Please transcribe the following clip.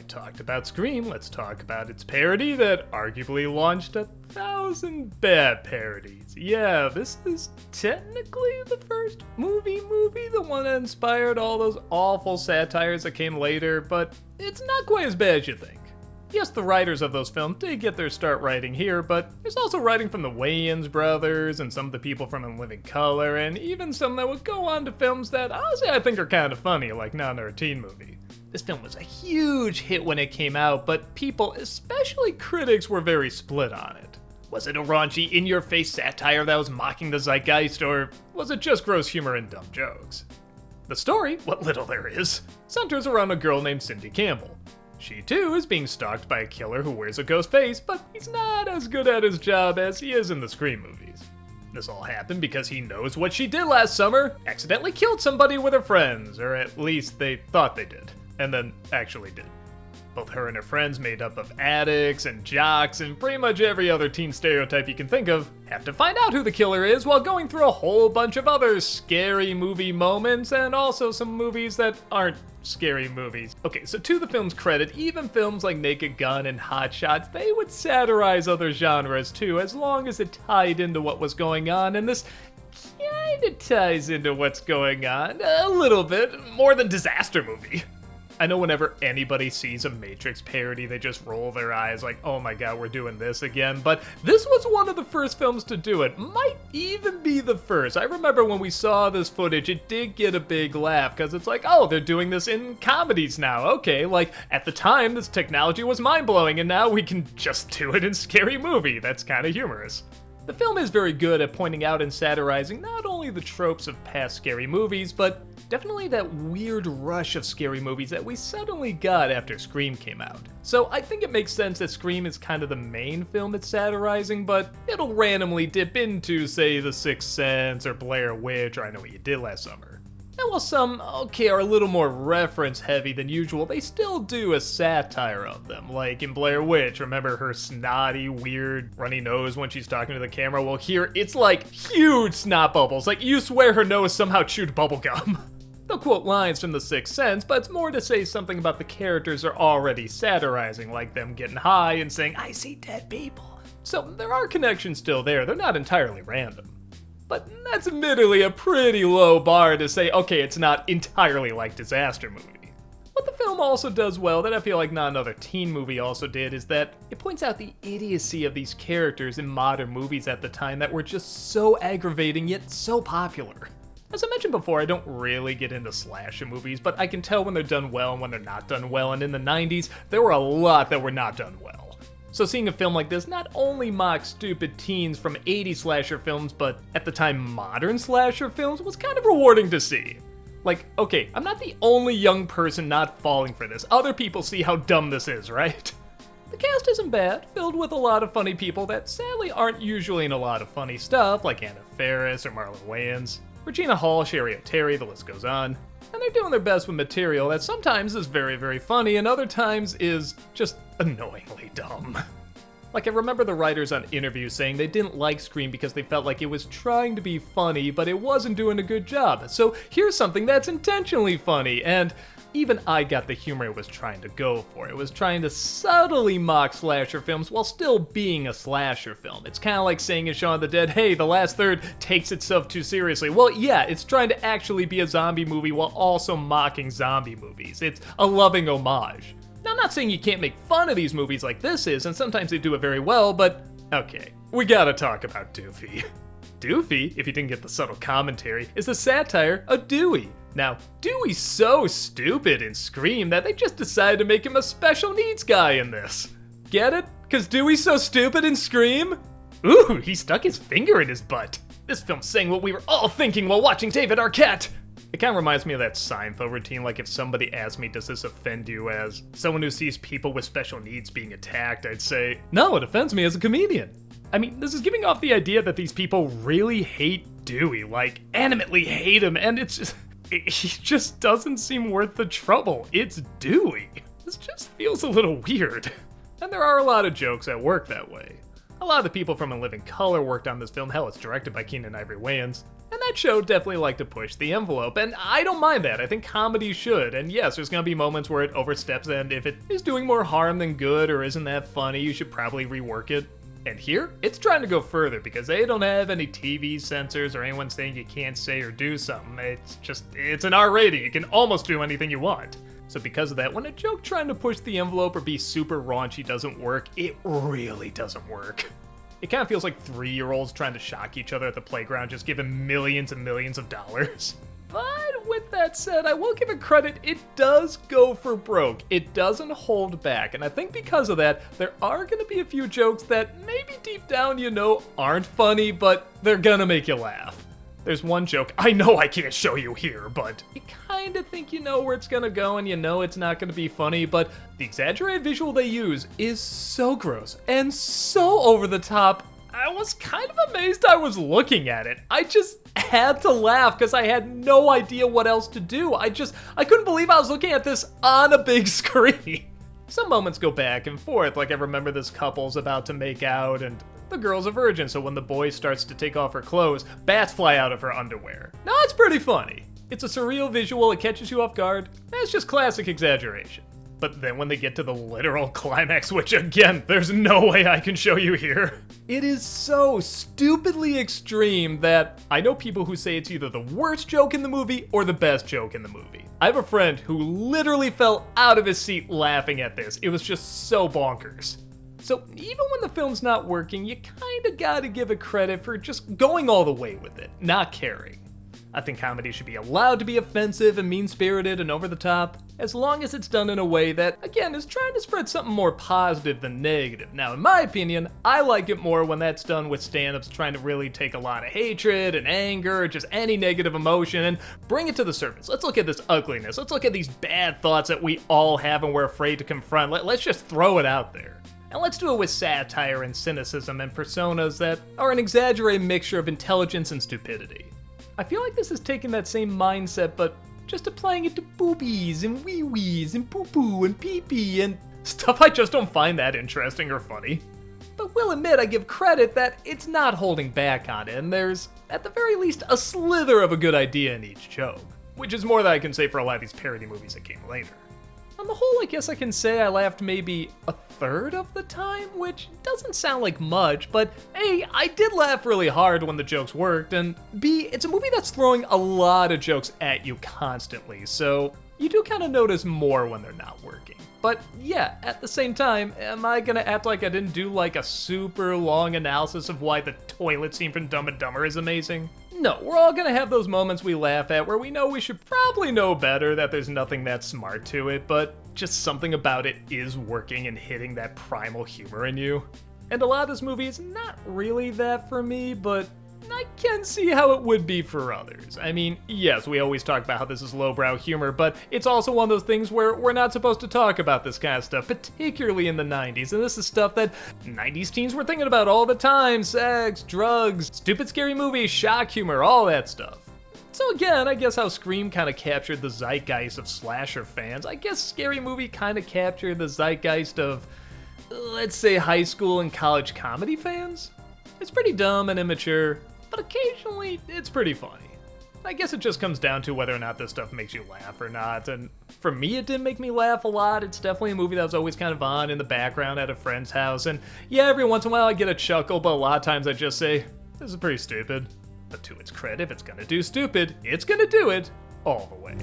talked about Scream, let's talk about its parody that arguably launched 1,000 bad parodies. Yeah, this is technically the first movie, the one that inspired all those awful satires that came later, but it's not quite as bad as you think. Yes, the writers of those films did get their start writing here, but there's also writing from the Wayans Brothers and some of the people from In Living Color, and even some that would go on to films that honestly I think are kind of funny, like Not Another Teen Movie. This film was a huge hit when it came out, but people, especially critics, were very split on it. Was it a raunchy, in-your-face satire that was mocking the zeitgeist, or was it just gross humor and dumb jokes? The story, what little there is, centers around a girl named Cindy Campbell. She too is being stalked by a killer who wears a ghost face, but he's not as good at his job as he is in the Scream movies. This all happened because he knows what she did last summer, accidentally killed somebody with her friends, or at least they thought they did, and then actually did. Both her and her friends, made up of addicts and jocks and pretty much every other teen stereotype you can think of, have to find out who the killer is while going through a whole bunch of other scary movie moments and also some movies that aren't scary movies. Okay, so to the film's credit, even films like Naked Gun and Hot Shots, they would satirize other genres too, as long as it tied into what was going on, and this kinda ties into what's going on a little bit, more than Disaster Movie. I know whenever anybody sees a Matrix parody, they just roll their eyes like, oh my god, we're doing this again. But this was one of the first films to do it. Might even be the first. I remember when we saw this footage, it did get a big laugh, because it's like, oh, they're doing this in comedies now. Okay, like, at the time, this technology was mind-blowing, and now we can just do it in Scary Movie. That's kind of humorous. The film is very good at pointing out and satirizing not only the tropes of past scary movies, but definitely that weird rush of scary movies that we suddenly got after Scream came out. So I think it makes sense that Scream is kind of the main film it's satirizing, but it'll randomly dip into, say, The Sixth Sense or Blair Witch or I Know What You Did Last Summer. And while some, are a little more reference heavy than usual, they still do a satire of them. Like in Blair Witch, remember her snotty, weird, runny nose when she's talking to the camera? Well, here, it's like huge snot bubbles. Like you swear her nose somehow chewed bubblegum. They'll quote lines from The Sixth Sense, but it's more to say something about the characters are already satirizing, like them getting high and saying, I see dead people. So there are connections still there, they're not entirely random. But that's admittedly a pretty low bar to say, okay, it's not entirely like Disaster Movie. What the film also does well that I feel like Not Another Teen Movie also did is that it points out the idiocy of these characters in modern movies at the time that were just so aggravating yet so popular. As I mentioned before, I don't really get into slasher movies, but I can tell when they're done well and when they're not done well, and in the 90s, there were a lot that were not done well. So seeing a film like this not only mocks stupid teens from 80s slasher films, but at the time modern slasher films was kind of rewarding to see. Like, okay, I'm not the only young person not falling for this. Other people see how dumb this is, right? The cast isn't bad, filled with a lot of funny people that sadly aren't usually in a lot of funny stuff, like Anna Faris or Marlon Wayans. Regina Hall, Cheri Oteri, the list goes on. And they're doing their best with material that sometimes is very, very funny and other times is just annoyingly dumb. Like, I remember the writers on interviews saying they didn't like Scream because they felt like it was trying to be funny, but it wasn't doing a good job. So here's something that's intentionally funny, and even I got the humor it was trying to go for. It was trying to subtly mock slasher films while still being a slasher film. It's kind of like saying in Shaun of the Dead, hey, the last third takes itself too seriously. Well, yeah, it's trying to actually be a zombie movie while also mocking zombie movies. It's a loving homage. Now, I'm not saying you can't make fun of these movies like this is, and sometimes they do it very well, but okay, we gotta talk about Doofy. Doofy, if you didn't get the subtle commentary, is a satire of Dewey. Now, Dewey's so stupid in Scream that they just decided to make him a special needs guy in this. Get it? Cause Dewey's so stupid in Scream? Ooh, he stuck his finger in his butt. This film's saying what we were all thinking while watching David Arquette. It kind of reminds me of that Seinfeld routine, like if somebody asked me, does this offend you as someone who sees people with special needs being attacked, I'd say, no, it offends me as a comedian. I mean, this is giving off the idea that these people really hate Dewey, like, animately hate him, and it's just, he just doesn't seem worth the trouble. It's Dewey. This just feels a little weird. And there are a lot of jokes that work that way. A lot of the people from In Living Color worked on this film. Hell, it's directed by Keenen Ivory Wayans. And that show definitely liked to push the envelope, and I don't mind that. I think comedy should, and yes, there's gonna be moments where it oversteps, and if it is doing more harm than good or isn't that funny, you should probably rework it. And here, it's trying to go further because they don't have any TV censors or anyone saying you can't say or do something. It's an R rating. You can almost do anything you want. So because of that, when a joke trying to push the envelope or be super raunchy doesn't work, it really doesn't work. It kind of feels like 3-year-olds trying to shock each other at the playground, just giving millions and millions of dollars. But with that said, I will give it credit, it does go for broke. It doesn't hold back, and I think because of that, there are gonna be a few jokes that maybe deep down you know aren't funny, but they're gonna make you laugh. There's one joke, I know I can't show you here, but you kinda think you know where it's gonna go and you know it's not gonna be funny, but the exaggerated visual they use is so gross and so over the top, I was kind of amazed I was looking at it. I just had to laugh because I had no idea what else to do. I couldn't believe I was looking at this on a big screen. Some moments go back and forth, like I remember this couple's about to make out and the girl's a virgin, so when the boy starts to take off her clothes, bats fly out of her underwear. Now it's pretty funny. It's a surreal visual, it catches you off guard. That's just classic exaggeration. But then when they get to the literal climax, which again, there's no way I can show you here, it is so stupidly extreme that I know people who say it's either the worst joke in the movie or the best joke in the movie. I have a friend who literally fell out of his seat laughing at this. It was just so bonkers. So even when the film's not working, you kinda gotta give it credit for just going all the way with it, not caring. I think comedy should be allowed to be offensive and mean-spirited and over the top, as long as it's done in a way that, again, is trying to spread something more positive than negative. Now, in my opinion, I like it more when that's done with stand-ups trying to really take a lot of hatred and anger, just any negative emotion, and bring it to the surface. Let's look at this ugliness. Let's look at these bad thoughts that we all have and we're afraid to confront. Let's just throw it out there. And let's do it with satire and cynicism and personas that are an exaggerated mixture of intelligence and stupidity. I feel like this is taking that same mindset, but just applying it to boobies and wee-wees and poo-poo and pee-pee and stuff I just don't find that interesting or funny. But will admit I give credit that it's not holding back on it, and there's, at the very least, a slither of a good idea in each joke, which is more than I can say for a lot of these parody movies that came later. On the whole, I guess I can say I laughed maybe a third of the time, which doesn't sound like much, but A, I did laugh really hard when the jokes worked, and B, it's a movie that's throwing a lot of jokes at you constantly, so you do kind of notice more when they're not working. But yeah, at the same time, am I gonna act like I didn't do like a super long analysis of why the toilet scene from Dumb and Dumber is amazing? No, we're all gonna have those moments we laugh at where we know we should probably know better, that there's nothing that smart to it, but just something about it is working and hitting that primal humor in you. And a lot of this movie is not really that for me, but I can see how it would be for others. I mean, yes, we always talk about how this is lowbrow humor, but it's also one of those things where we're not supposed to talk about this kind of stuff, particularly in the 90s, and this is stuff that 90s teens were thinking about all the time: sex, drugs, stupid scary movies, shock humor, all that stuff. So again, I guess how Scream kind of captured the zeitgeist of slasher fans, I guess Scary Movie kind of captured the zeitgeist of, let's say, high school and college comedy fans? It's pretty dumb and immature, but occasionally it's pretty funny. I guess it just comes down to whether or not this stuff makes you laugh or not, and for me it didn't make me laugh a lot. It's definitely a movie that was always kind of on in the background at a friend's house, and yeah, every once in a while I get a chuckle, but a lot of times I just say, this is pretty stupid. But to its credit, if it's gonna do stupid, it's gonna do it all the way.